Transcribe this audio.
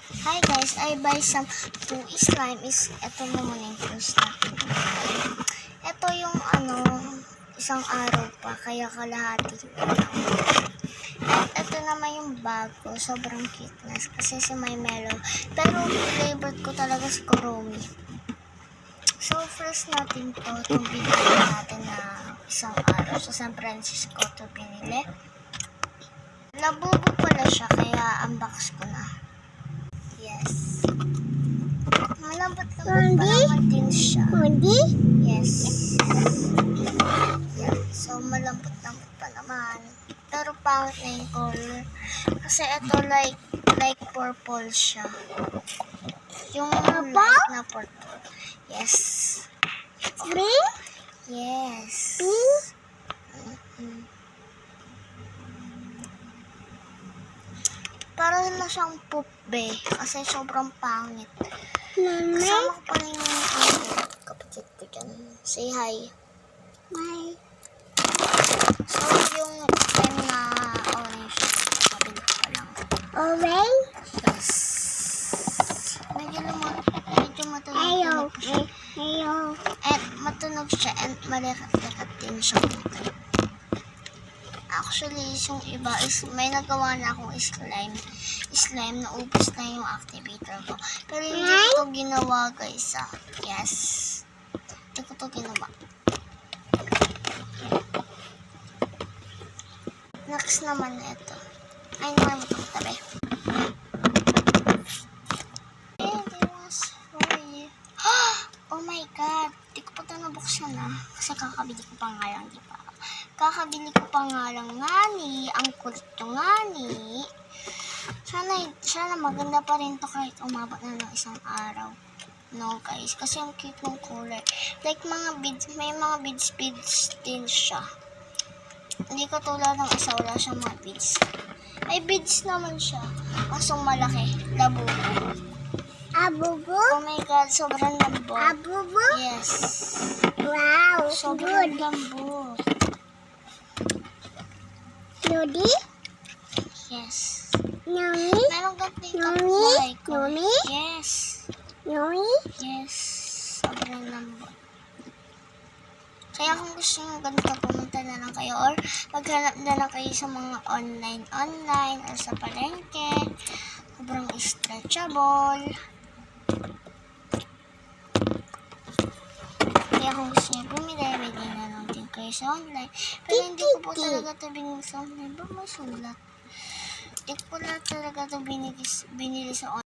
Hi guys, I buy some 2 slime is ito na muna yung first natin. Ito yung isang araw pa, kaya kalahati. At ito naman yung bago, sobrang cuteness kasi si My Mellow. Pero favorite ko talaga si Kuromi. So first natin itong binili natin na isang araw sa San Francisco ito binili. Labubo pala siya, kaya unbox ko na. Yes. Malambot lang naman din siya. Yes. Yeah. So, malambot lang pa naman. Pero pangit na yung color. Kasi ito like purple siya. Yung light na purple. Yes. Green? Yes. Pink? Parang na siyang poop be. Kasi sobrang pangit. Mama? Kasama ko pa rin yung kapatid ko dyan. Say hi. Hi. So, yung pen na orange, kabili ko pa lang. Orange? Yes. Medyo matunog. Ayaw. And matunog siya and malikat-likat din siya. Actually, yung iba is may nagawa na akong slime na ubos na yung activator ko. Pero hindi ko ito ginawa, guys. Yes. Hindi ko ito ginawa. Next naman ito. Ay, naman ito tabi. Oh my God. Hindi ko pa ito nabuksan kasi kakabili ko pa nga lang. Kakabili ko pa nga lang ngani. Ang kulit yung ngani. Sana maganda pa rin to kahit umabot na ng isang araw. No guys, kasi ang cute ng kulay. Like mga beads, may mga beads din siya. Hindi katulad ng isa, wala siyang mga beads. May beads naman siya. Kasong malaki. Labubo. Abubo? Oh my God, sobrang lambot. Abubo? Yes. Wow, Sobrang good. lambot. Nodi? Yes. Noni? Meron ganting Noni? kapulay ko. Noni? Yes. Noni? Yes. Sobrang lambot. Kaya kung gusto nyo ganito, pumunta na lang kayo or maghanap na lang kayo sa mga online or sa palengke. Sobrang stretchable. Kaya kung gusto nyo bumili na lang din kayo sa online. Pero hindi ko po talaga ito binili sa online. Ba may sulat? Hindi ko po talaga ito binili sa online.